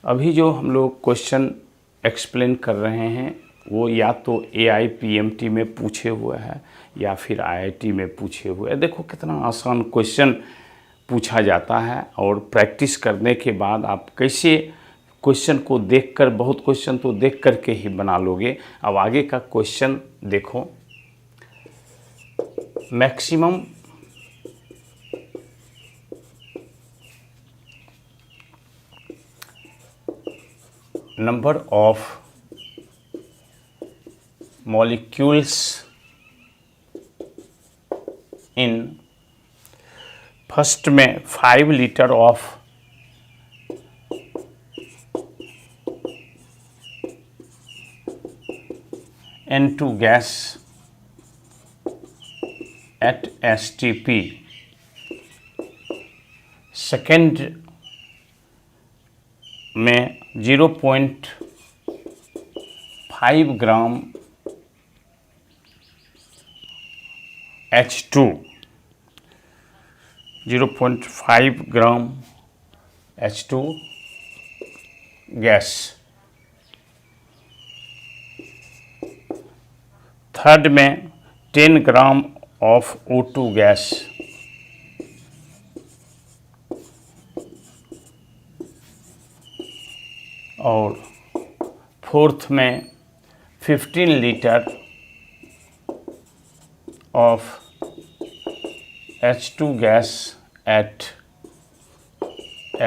अभी जो हम लोग क्वेश्चन एक्सप्लेन कर रहे हैं वो या तो AIPMT में पूछे हुए हैं या फिर IIT में पूछे हुए हैं। देखो कितना आसान क्वेश्चन पूछा जाता है और प्रैक्टिस करने के बाद आप कैसे क्वेश्चन को देखकर, बहुत क्वेश्चन तो देख कर के ही बना लोगे। अब आगे का क्वेश्चन देखो, maximum number of molecules in, first में 5 litre of N2 gas at STP, second में 0.5 ग्राम H2, 0.5 ग्राम H2 गैस। थर्ड में 10 ग्राम ऑफ O2 गैस। और फोर्थ में 15 litre of H2 gas at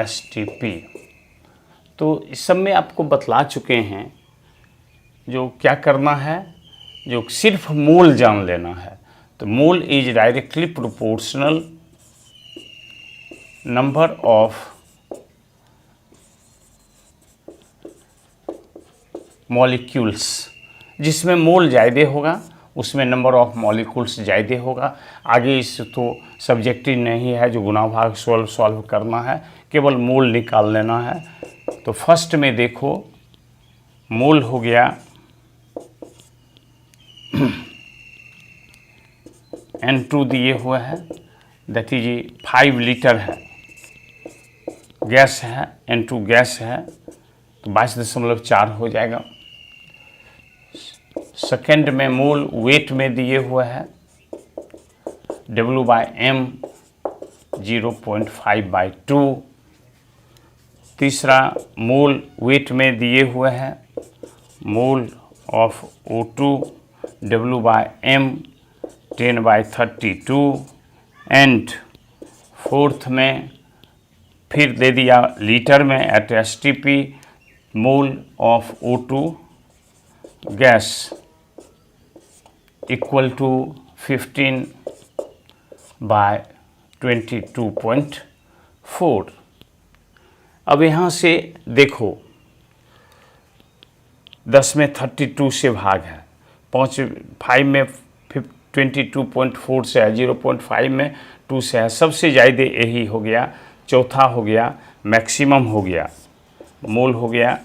STP। तो इस सब में आपको बतला चुके हैं जो क्या करना है, जो सिर्फ मोल जान लेना है। तो मोल is directly proportional number of molecules, जिसमें मोल ज़्यादा होगा उसमें नंबर ऑफ मॉलिक्यूल्स ज़्यादा होगा। आगे इस तो सब्जेक्टिव नहीं है, जो गुणा भाग सॉल्व करना है, केवल मोल निकाल लेना है। तो फर्स्ट में देखो मोल हो गया N2 दिए हुए हैं, दैट इज 5 लीटर है, गैस है, N2 गैस है, तो 22.4 हो जाएगा। सेकेंड में मोल वेट में दिए हुए हैं, W/M 0.5/2। तीसरा मोल वेट में दिए हुए हैं, मोल of O2 W/M 10/32। And fourth में फिर दे दिया लीटर में at STP, mole of O2 gas equal to 15/22.4। अब यहाँ से देखो 10 में 32 से भाग है, 5 में 22.4 से है, 0.5 में 2 से है, सबसे ज़्यादा यही हो गया। चौथा हो गया मैक्सिमम हो गया, मोल हो गया,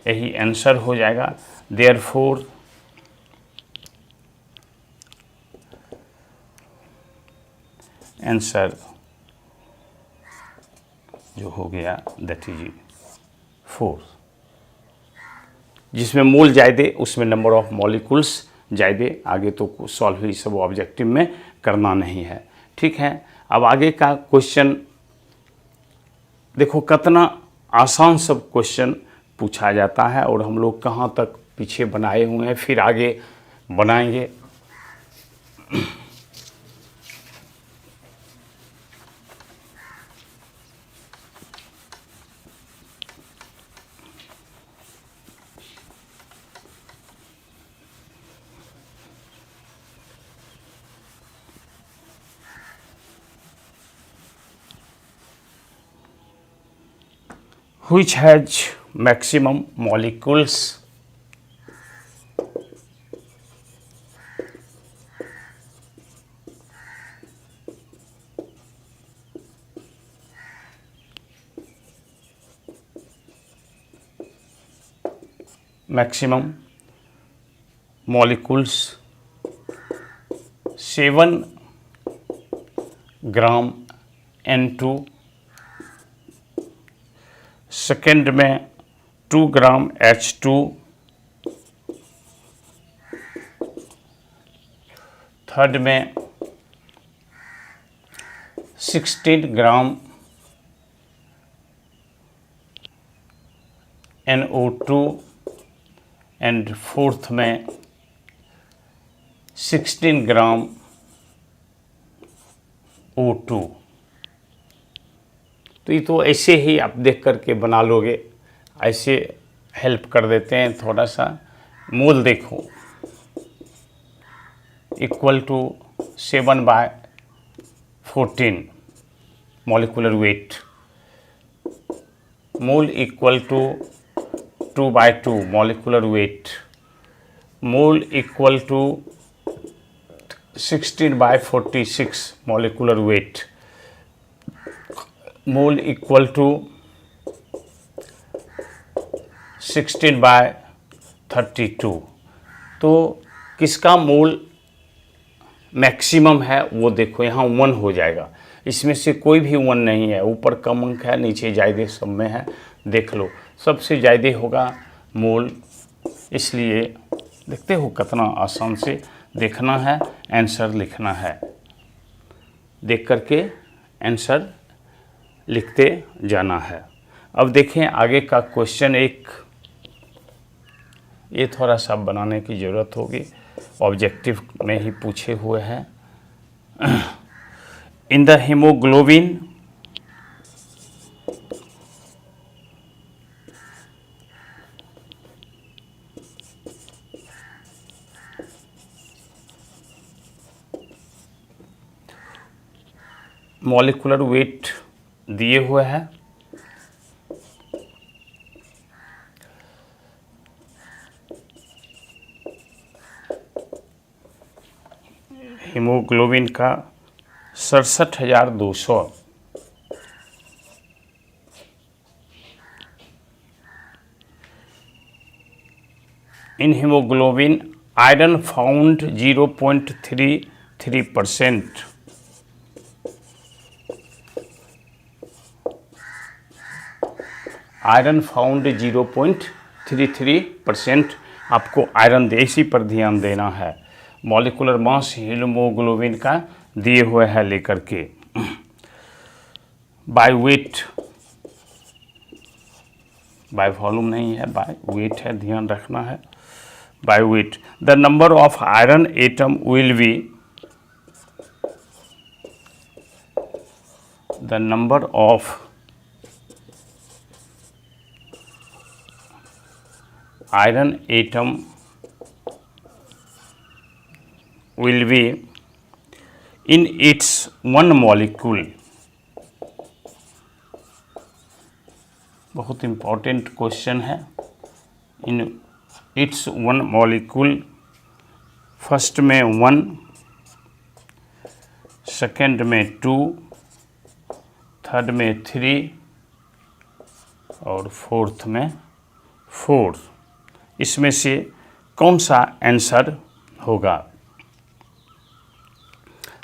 यही आंसर हो जाएगा। देयरफॉर आंसर जो हो गया दैट इज 4, जिसमें मोल ज़्यादा उसमें नंबर ऑफ मॉलिक्यूल्स ज़्यादा। आगे तो सॉल्व ही सब ऑब्जेक्टिव में करना नहीं है, ठीक है। अब आगे का क्वेश्चन देखो कितना आसान सब क्वेश्चन पूछा जाता है और हम लोग कहाँ तक पीछे बनाए हुए हैं, फिर आगे बनाएंगे। Which has maximum molecules maximum molecules 7 gram N2 second में 2 ग्राम H2, थर्ड में 16 ग्राम NO2 एंड फोर्थ में 16 ग्राम O2। तो ये तो ऐसे ही आप देख करके बना लोगे, ऐसे हेल्प कर देते हैं थोड़ा सा। मोल देखो equal to 7/14 molecular weight, mole equal to 2/2 molecular weight, mole equal to 16/46 molecular weight, mole equal to 16/32। तो किसका मोल मैक्सिमम है वो देखो, यहाँ 1 हो जाएगा। इसमें से कोई भी 1 नहीं है, ऊपर कम अंक है, नीचे ज़्यादा सब में है। देख लो सबसे ज़्यादा होगा मोल, इसलिए देखते हो कितना आसान से देखना है, आंसर लिखना है। देख करके आंसर लिखते जाना है। अब देखें आगे का क्वेश्चन एक, ये थोड़ा सा बनाने की ज़रूरत होगी, ऑब्जेक्टिव में ही पूछे हुए हैं। In the haemoglobin molecular weight दिए हुए हैं। हीमोग्लोबिन का 67,200। In haemoglobin iron found 0.33%। Iron found 0.33%। आपको आयरन इसी पर ध्यान देना है। मॉलिक्यूलर मास हीमोग्लोबिन का दिए हुए है लेकर के। बाय वेट, बाय वॉल्यूम नहीं है, बाय वेट है, ध्यान रखना है। By weight the number of iron atom will be, the number of iron atom will be in its one molecule। बहुत इम्पॉर्टेंट क्वेश्चन है। In its one molecule, first में 1, second में 2, थर्ड में 3 और फोर्थ में 4। इसमें से कौन सा आंसर होगा?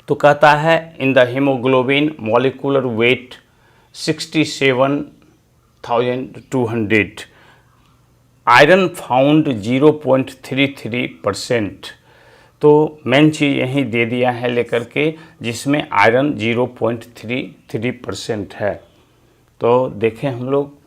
तो कहता है इन the haemoglobin molecular wait 67,200, iron found 0.33%। तो मेन चीज़ यही दे दिया है लेकर के, जिसमें आयरन 0.33% है। तो देखें हम लोग,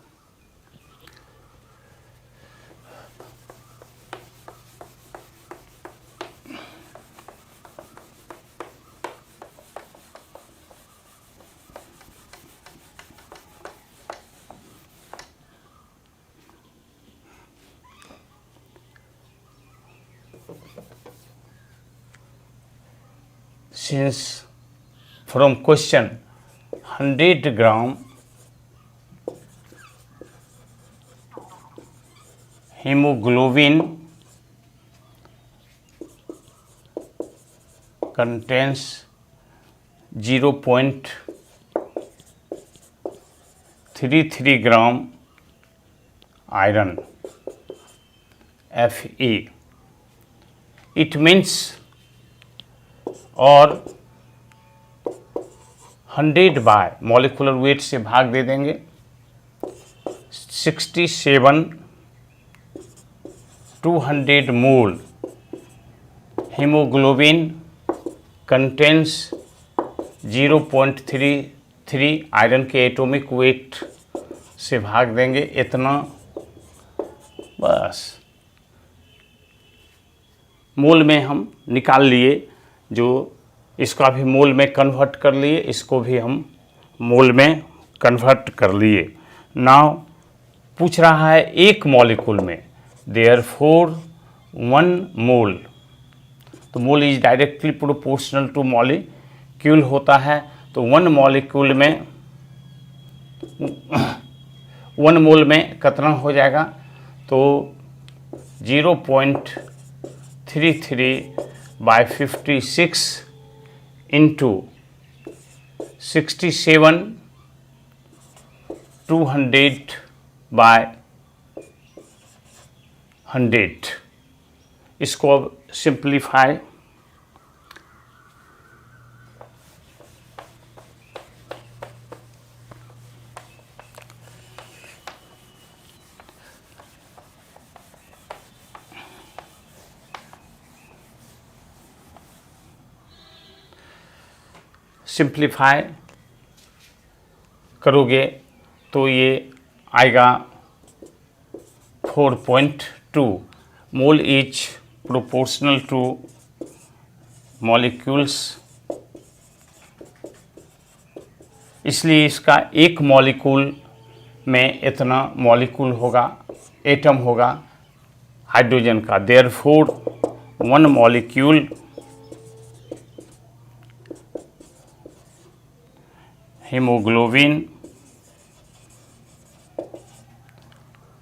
since from question 100 gram hemoglobin contains 0.33 gram iron Fe, it means, और 100 बाय मॉलिक्यूलर वेट से भाग दे देंगे, 200 मोल हीमोग्लोबिन कंटेंस 0.33 आयरन के एटॉमिक वेट से भाग देंगे इतना, बस मोल में हम निकाल लिए। जो इसका भी मोल में कन्वर्ट कर लिए, इसको भी हम मोल में कन्वर्ट कर लिए। नाउ पूछ रहा है एक मॉलिक्यूल में, देयरफॉर 1 मोल, तो मोल is directly proportional two molecule होता है। तो 1 मॉलिक्यूल में 1 मोल में कितना हो जाएगा, तो 0.33 by 56 इंटू 67 200 by 100। इसको अब सिंप्लीफाई करोगे तो ये आएगा 4.2 mole is proportional to molecules, इसलिए इसका एक मॉलिक्यूल में इतना मॉलिक्यूल होगा, एटम होगा हाइड्रोजन का। Therefore 1 molecule hemoglobin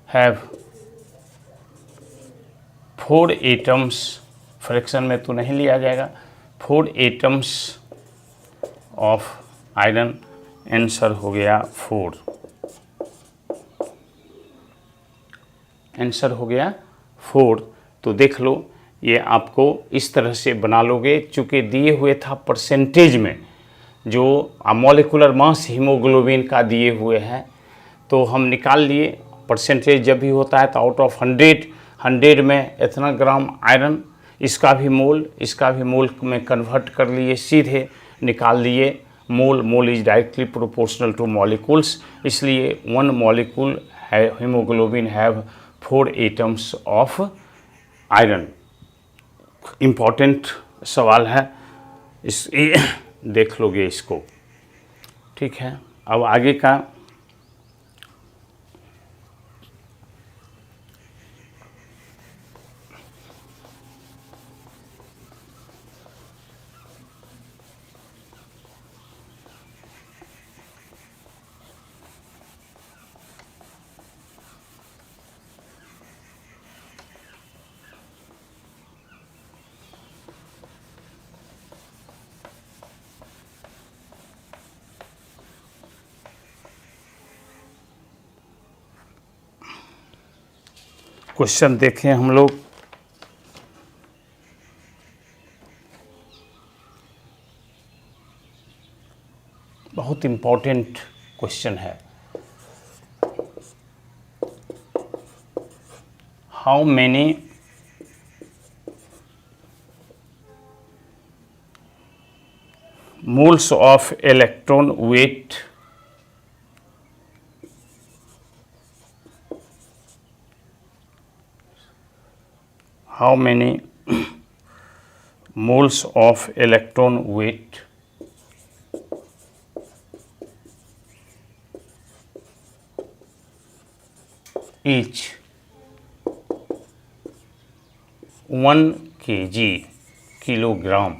have 4 atoms, fraction में तो नहीं लिया जाएगा, 4 एटम्स ऑफ आयरन। आंसर हो गया 4, आंसर हो गया 4। तो देख लो, ये आपको इस तरह से बना लोगे, चूँकि दिए हुए था परसेंटेज में, जो मॉलिकुलर मास हीमोग्लोबिन का दिए हुए हैं, तो हम निकाल लिए। परसेंटेज जब भी होता है तो आउट ऑफ 100 में इतना ग्राम आयरन, इसका भी मोल में कन्वर्ट कर लिए, सीधे निकाल लिए mole. Mole is directly proportional to molecules, इसलिए 1 मॉलिक्यूल है haemoglobin have 4 atoms of iron. Important सवाल है, इस देख लोगे इसको, ठीक है। अब आगे का क्वेश्चन देखें हम लोग। बहुत इम्पोर्टेंट क्वेश्चन है। How many moles of electron weight how many moles of electron weight each 1 kg kilogram.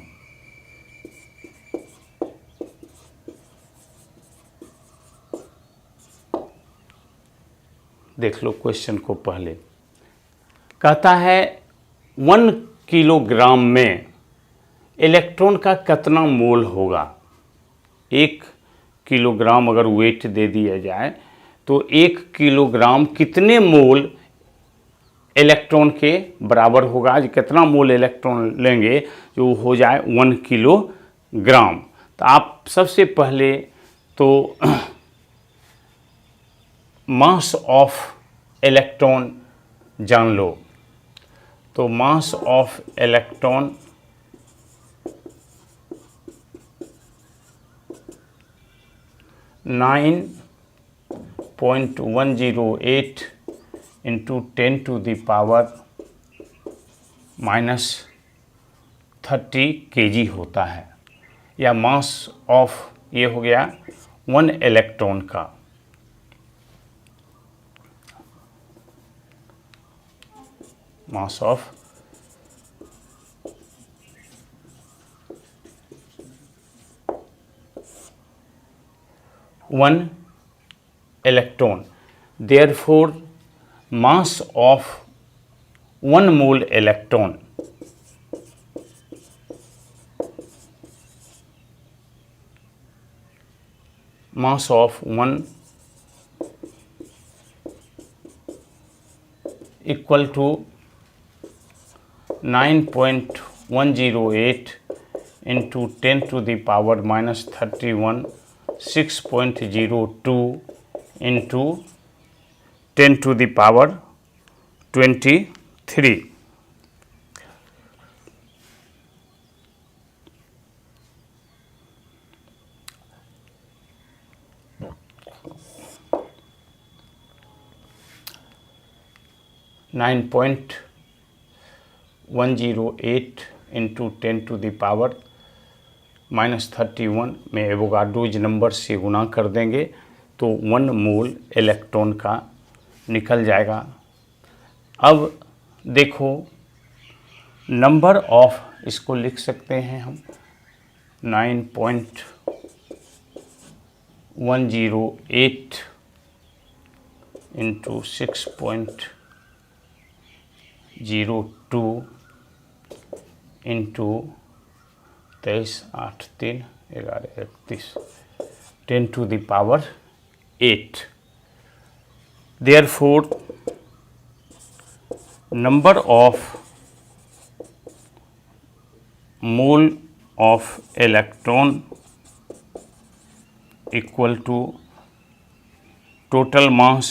देख लो क्वेश्चन को पहले। कहता है 1 किलोग्राम में इलेक्ट्रॉन का कितना मोल होगा। 1 किलोग्राम अगर वेट दे दिया जाए तो 1 किलोग्राम कितने मोल इलेक्ट्रॉन के बराबर होगा। कितना मोल इलेक्ट्रॉन लेंगे जो हो जाए 1 किलोग्राम। तो आप सबसे पहले तो मास ऑफ इलेक्ट्रॉन जान लो। तो mass of electron 9.108 into 10⁻³ kg होता है, या मास ऑफ, ये हो गया 1 इलेक्ट्रॉन का। Mass of one electron, therefore mass of 1 mole electron mass of 1 equal to 9.108 into 10⁻31, 6.02 into 10⁻23। Nine point 108 into 10⁻31 में एवोगाड्रोज नंबर से गुना कर देंगे तो 1 मोल इलेक्ट्रॉन का निकल जाएगा। अब देखो नंबर ऑफ, इसको लिख सकते हैं हम 9.108 into 6.02 into 23, 8, 3, 11, 31, 10⁻8। Therefore, number of mole of electron equal to total mass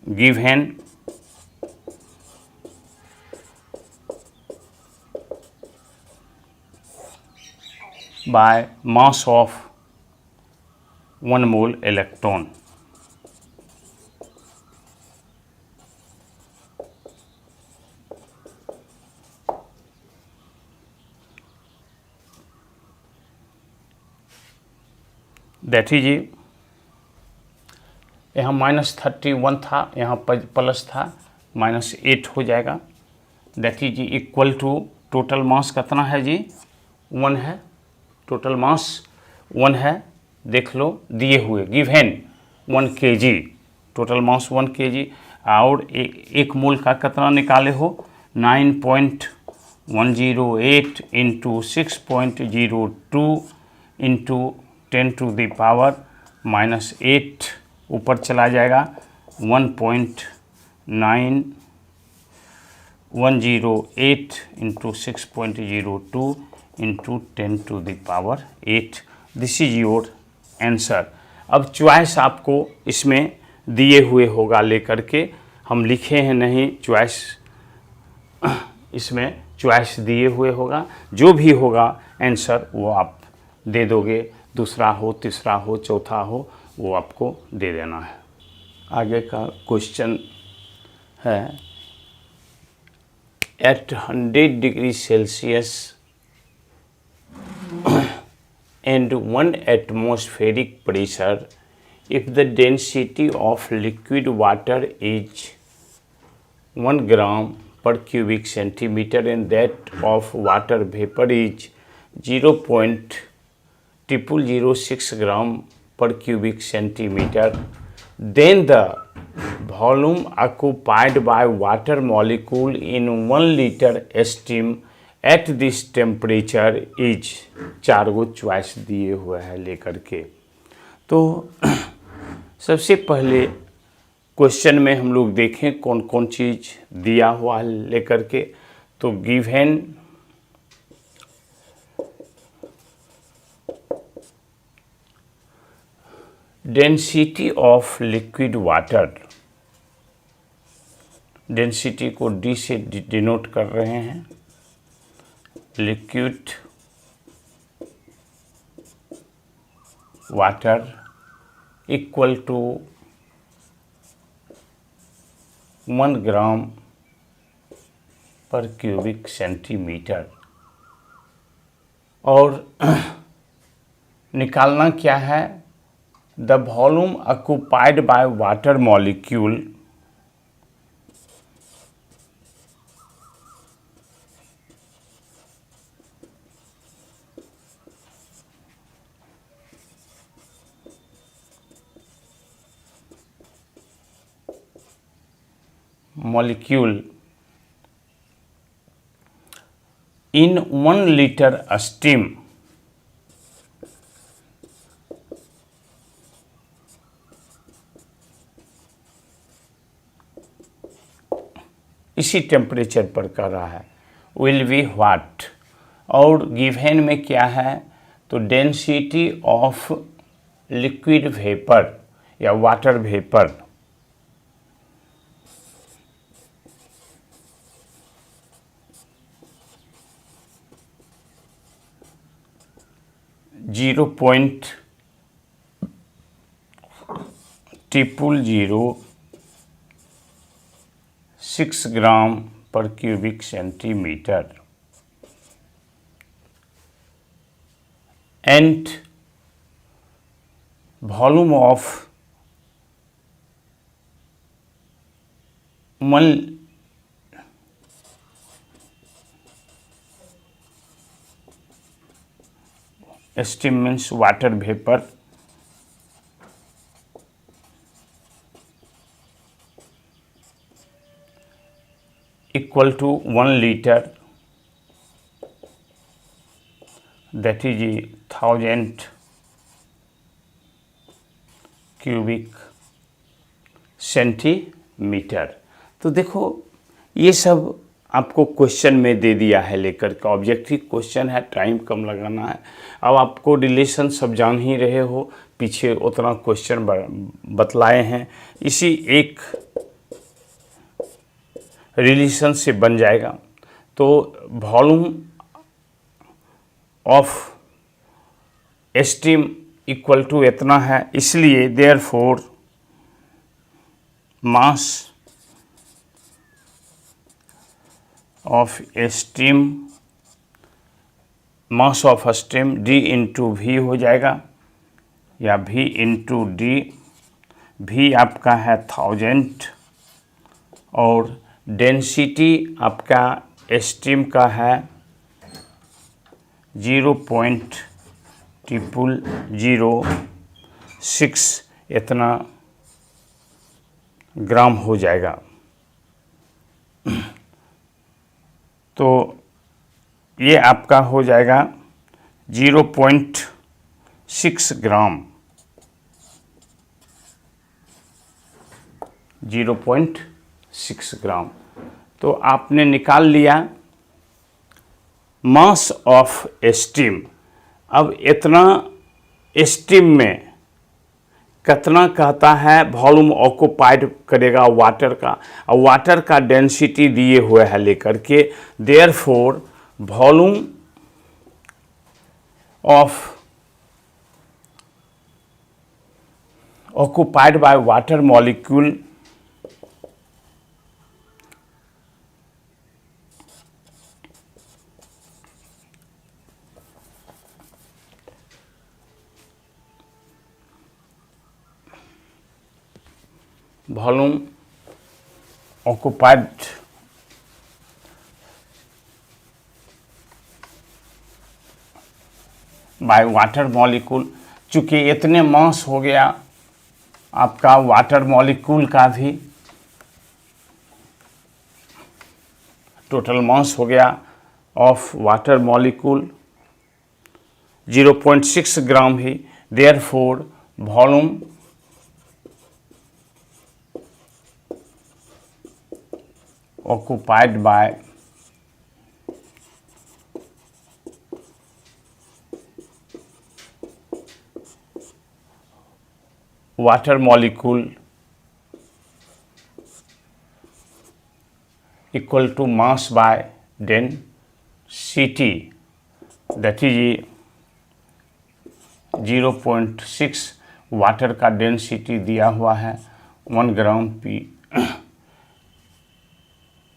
given by mass of 1 mole electron। That is, यहाँ -31 था, यहाँ प्लस था, -8 हो जाएगा। That is equal to total mass कितना है जी? 1 है। टोटल मास 1 है, देख लो दिए हुए, given 1 kg, total mass 1 kg। और एक मोल का कितना निकाले हो? 9.108 इंटू 6.02 इंटू 10⁻8 ऊपर चला जाएगा 1.9108 into 6.02 into 10⁻8। This is your answer. अब चॉइस आपको इसमें दिए हुए होगा, लेकर के हम लिखे हैं नहीं, चॉइस इसमें चॉइस दिए हुए होगा। जो भी होगा आंसर वो आप दे दोगे, दूसरा हो, तीसरा हो, चौथा हो, वो आपको दे देना है। आगे का क्वेश्चन है, at 100 degree Celsius and 1 atmospheric pressure, if the density of liquid water is 1 gram per cubic centimeter and that of water vapor is 0.0006 gram per cubic centimeter, then the volume occupied by water molecule in 1 liter steam at this temperature is. 4 go choice दिए हुए हैं लेकर के। तो सबसे पहले question में हम लोग देखें कौन कौन चीज़ दिया हुआ है लेकर के। तो given density of liquid water, density को डी से डिनोट कर रहे हैं, लिक्विड वाटर इक्वल टू 1 ग्राम पर क्यूबिक सेंटीमीटर। और निकालना क्या है, the volume occupied by water molecule in 1 liter steam इसी टेम्परेचर पर कर रहा है, विल बी व्हाट। और गिवन में क्या है, तो डेंसिटी ऑफ लिक्विड वेपर या वाटर वेपर 0.006 ग्राम पर cubic centimetre and volume of 1 steam means water vapor equal to 1 liter, that is 1000 cubic centimetre. तो देखो ये सब आपको क्वेश्चन में दे दिया है लेकर के, ऑब्जेक्टिव क्वेश्चन है, टाइम कम लगाना है। अब आपको रिलेशन सब जान ही रहे हो, पीछे उतना क्वेश्चन बतलाए हैं, इसी एक रिलेशन से बन जाएगा। तो volume of steam equal to इतना है, इसलिए therefore mass of steam, mass of steam d into V हो जाएगा, या v इंटू डी। v आपका है 1000 और डेंसिटी आपका स्टीम का है 0.006 इतना ग्राम हो जाएगा। तो ये आपका हो जाएगा 0.6 ग्राम, 0.6 ग्राम। तो आपने निकाल लिया मास ऑफ स्टीम। अब इतना स्टीम में कितना कहता है वॉल्यूम ऑक्युपाइड करेगा वाटर का, और वाटर का डेंसिटी दिए हुए है लेकर के, therefore volume of occupied by water molecule volume occupied by water molecule, चूँकि इतने मास हो गया आपका वाटर मॉलिक्यूल का भी, टोटल मास हो गया of water molecule 0.6 gram he, therefore volume occupied by water molecule equal to mass by density, that is 0.6 water का डेंसिटी दिया हुआ है 1 gram per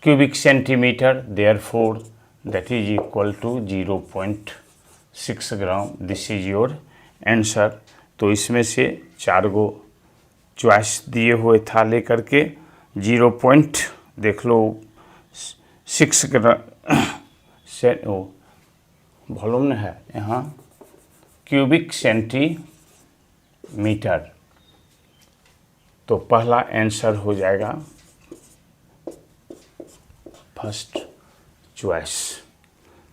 cubic centimetre, therefore that is equal to 0.6 gram. This is your answer. तो इसमें से 4 गो choice दिए हुए था लेकर के 0 पॉइंट देख लो 6 ग्राम से वॉल्यूम है यहाँ क्यूबिक सेंटीमीटर। तो पहला आंसर हो जाएगा फर्स्ट चॉइस।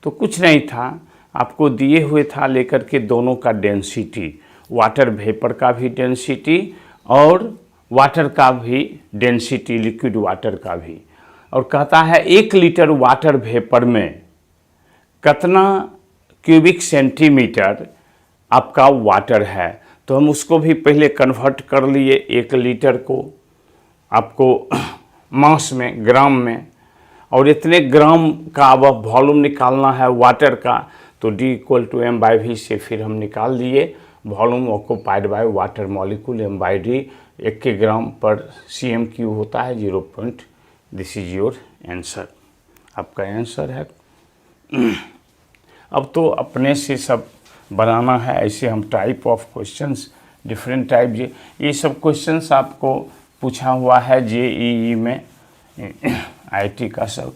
तो कुछ नहीं था, आपको दिए हुए था लेकर के दोनों का डेंसिटी, वाटर वेपर का भी डेंसिटी और वाटर का भी डेंसिटी, लिक्विड वाटर का भी, और कहता है 1 लीटर वाटर वेपर में कितना क्यूबिक सेंटीमीटर आपका वाटर है। तो हम उसको भी पहले कन्वर्ट कर लिए 1 लीटर को आपको मास में, ग्राम में, और इतने ग्राम का अब वॉल्यूम निकालना है वाटर का। तो D इक्वल टू m/v से फिर हम निकाल लिए volume occupied by water molecule m/d 1 ग्राम पर cm³ होता है 0 point. This is your answer, आपका आंसर है। अब तो अपने से सब बनाना है। ऐसे हम type of questions, different type, ये सब क्वेश्चंस आपको पूछा हुआ है JEE में, IIT का सब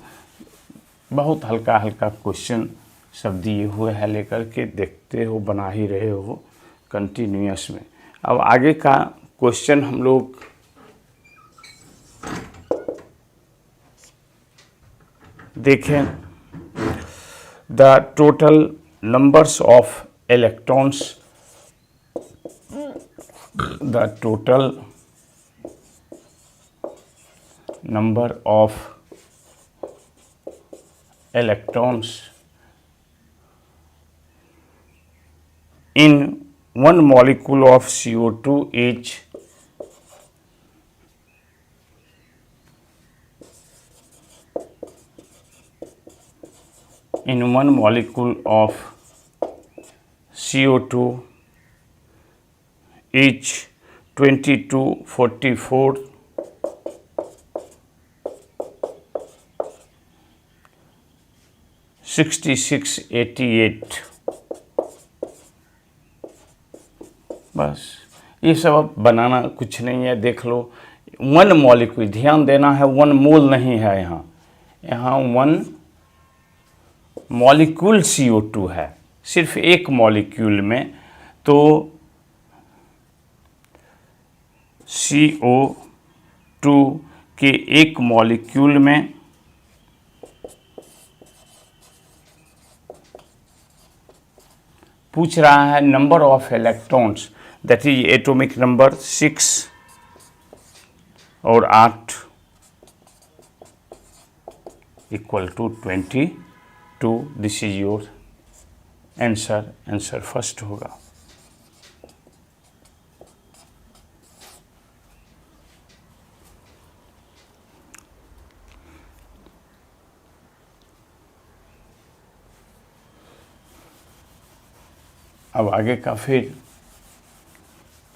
बहुत हल्का हल्का क्वेश्चन सब दिए हुए हैं, लेकर के देखते हो, बना ही रहे हो कंटिन्यूअस में। अब आगे का क्वेश्चन हम लोग देखें। The total numbers of electrons, the total number of electrons in one molecule of CO2 is in one molecule of CO2 each 22, 44, 66, 88। बस ये सब अब बनाना कुछ नहीं है, देख लो। 1 मॉलिक्यूल, ध्यान देना है 1 मोल नहीं है यहाँ, यहाँ 1 मॉलिक्यूल CO2 है, सिर्फ 1 मॉलिक्यूल में। तो CO2 के 1 मॉलिक्यूल में पूछ रहा है number of electrons, that is atomic number 6 और 8 equal to 22। This is your answer. Answer first होगा। अब आगे का फिर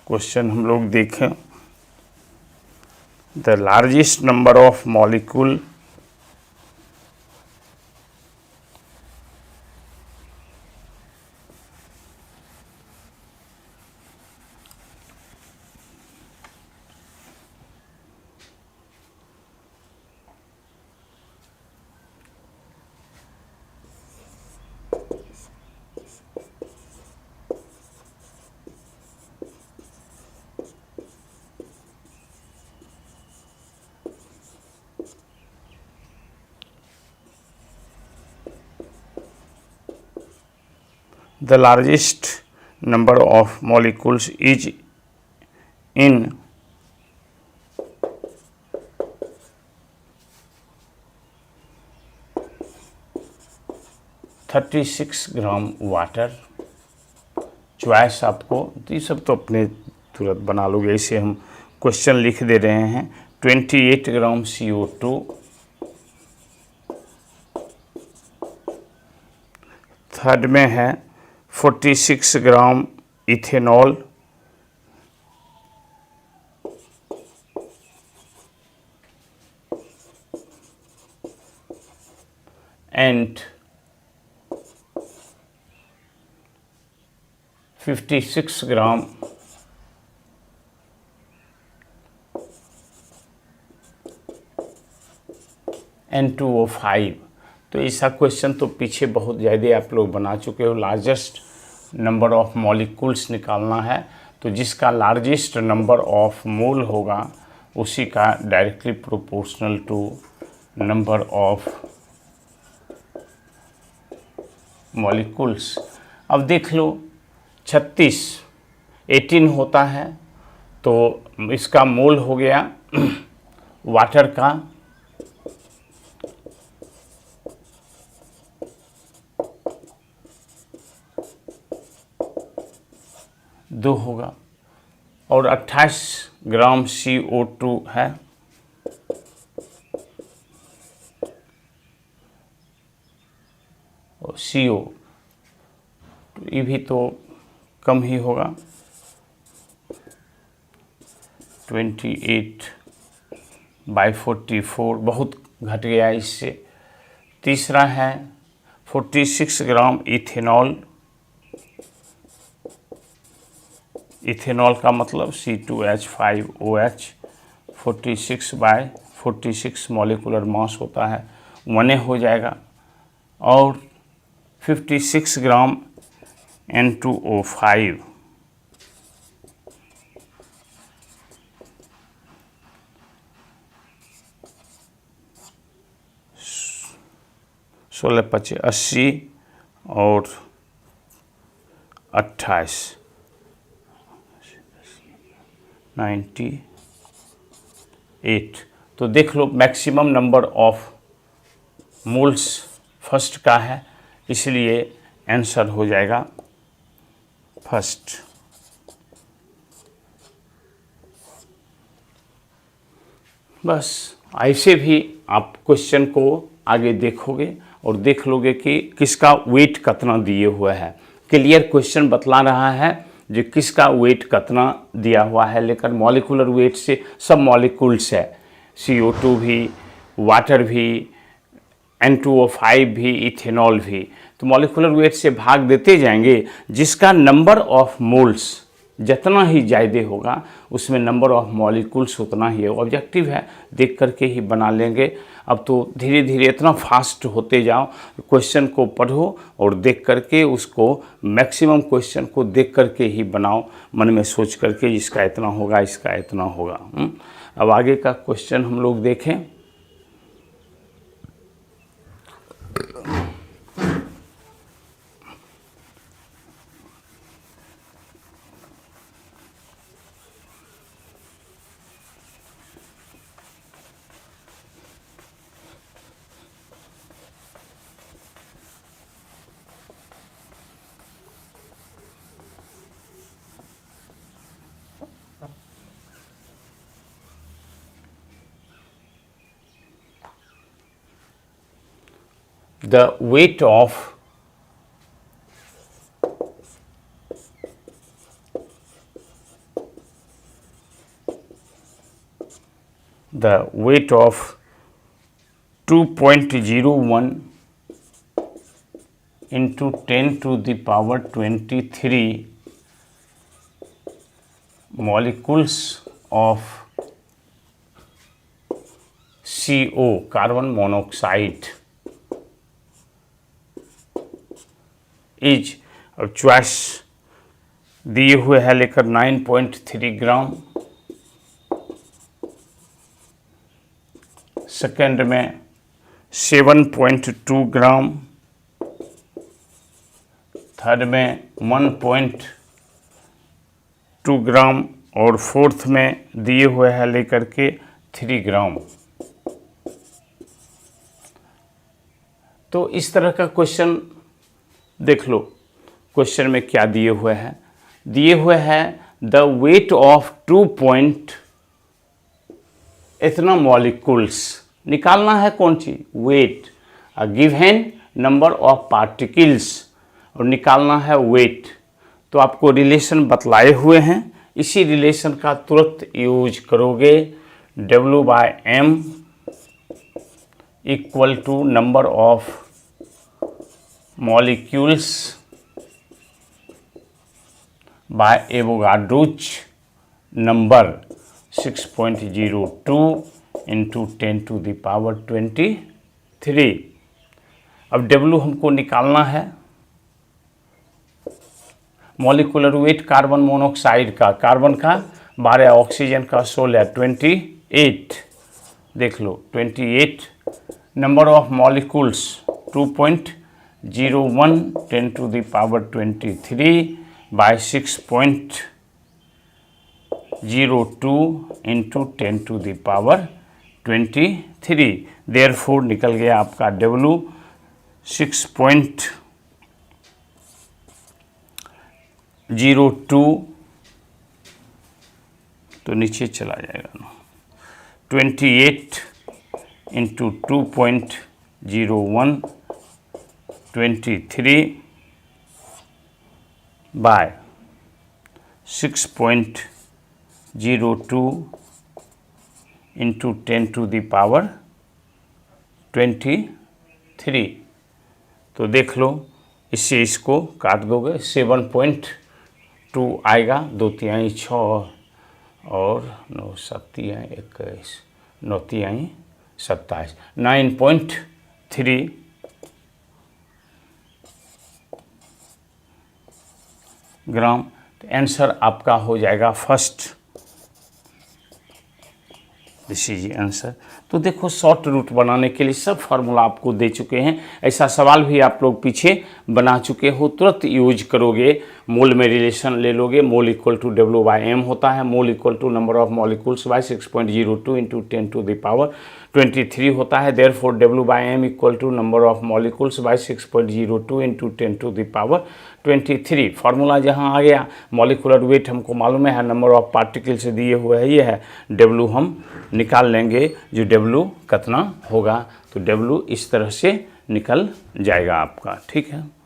क्वेश्चन हम लोग देखें। The largest number of molecule the largest number of molecules is in (36 gram water. Choice आपको, तो ये सब तो अपने तुरंत बना लोगे। इसे हम क्वेश्चन लिख दे रहे हैं 28 ग्राम CO2, थर्ड में है 46 ग्राम इथेनॉल, एंड 56 ग्राम N2O5। तो ऐसा क्वेश्चन तो पीछे बहुत ज़्यादा आप लोग बना चुके हो। लार्जेस्ट नंबर ऑफ मॉलिक्यूल्स निकालना है, तो जिसका लार्जेस्ट नंबर ऑफ मोल होगा उसी का directly proportional to number of molecules. अब देख लो 36 18 होता है, तो इसका मोल हो गया वाटर का 2 होगा, और 28 ग्राम CO2 है, और CO तो ये भी तो कम ही होगा, 28/44 बहुत घट गया इससे। तीसरा है 46 ग्राम इथेनॉल, इथेनॉल का मतलब C2H5OH, 46/46 मॉलिकुलर मास होता है, 1 हो जाएगा, और 56 ग्राम N2O5, सोलह 25 80 और 28 98। तो देख लो maximum number of moles first का है, इसलिए आंसर हो जाएगा फर्स्ट। बस ऐसे भी आप क्वेश्चन को आगे देखोगे और देख लोगे कि किसका वेट कितना दिए हुआ है। क्लियर क्वेश्चन बतला रहा है जो किसका वेट कितना दिया हुआ है, लेकिन मॉलिक्यूलर वेट से सब मॉलिक्यूल्स है, CO2 भी, वाटर भी, N2O5 भी, इथेनॉल भी, तो मॉलिक्यूलर वेट से भाग देते जाएंगे। जिसका नंबर ऑफ मोल्स जितना ही ज़्यादा होगा उसमें नंबर ऑफ मॉलिक्यूल्स उतना ही है। ऑब्जेक्टिव है, देख करके ही बना लेंगे। अब तो धीरे धीरे इतना फास्ट होते जाओ, क्वेश्चन को पढ़ो और देख करके उसको मैक्सिमम क्वेश्चन को देख करके ही बनाओ, मन में सोच करके इसका इतना होगा, इसका इतना होगा। अब आगे का क्वेश्चन हम लोग देखें। The weight of the weight of 2.01 into 10 to the power 23 molecules of CO, carbon monoxide, is. अब चॉइस दिए हुए है लेकर 9.3 ग्राम, सेकंड में 7.2 ग्राम, थर्ड में 1.2 ग्राम, और फोर्थ में दिए हुए है लेकर के 3 ग्राम। तो इस तरह का क्वेश्चन देख लो। क्वेश्चन में क्या दिए हुए हैं, दिए हुए हैं द वेट ऑफ 2 पॉइंट इतना मॉलिक्यूल्स निकालना है, कौन सी weight, a given number of particles और निकालना है वेट। तो आपको रिलेशन बतलाए हुए हैं, इसी रिलेशन का तुरंत यूज करोगे। W/m equal to number of molecules by Avogadro's number 6.02 into 10⁻23। अब W हमको निकालना है। मॉलिक्यूलर वेट कार्बन मोनोऑक्साइड का, कार्बन का 12, ऑक्सीजन का 16, 28, देख लो 28। Number of molecules 2.01 10⁻23 by 6.02 into 10⁻23। Therefore निकल गया आपका W 6.02, तो नीचे चला जाएगा ना, 28 इंटू 2.01 23 बाय 6.02 इंटू 10⁻23। तो देख लो, इससे इसको काट दोगे, 7.2 आएगा, 2 × 6 और 9 7 21, 9 × 27, 9.3 ग्राम। तो आंसर आपका हो जाएगा फर्स्ट, दिस इज आंसर। तो देखो, शॉर्ट रूट बनाने के लिए सब फार्मूला आपको दे चुके हैं। ऐसा सवाल भी आप लोग पीछे बना चुके हो, तुरंत यूज करोगे। मोल में रिलेशन ले लोगे, मोल इक्वल टू W/m होता है, mole equal to number of molecules by 6.02 into 10⁻23 होता है। Therefore W/m equal to number of molecules by 6.02 into 10⁻23। Formula जहाँ आ गया, मॉलिक्यूलर वेट हमको मालूम है, नंबर ऑफ पार्टिकल्स दिए हुए है, ये है। W हम निकाल लेंगे, जो W कितना होगा, तो W इस तरह से निकल जाएगा आपका, ठीक है।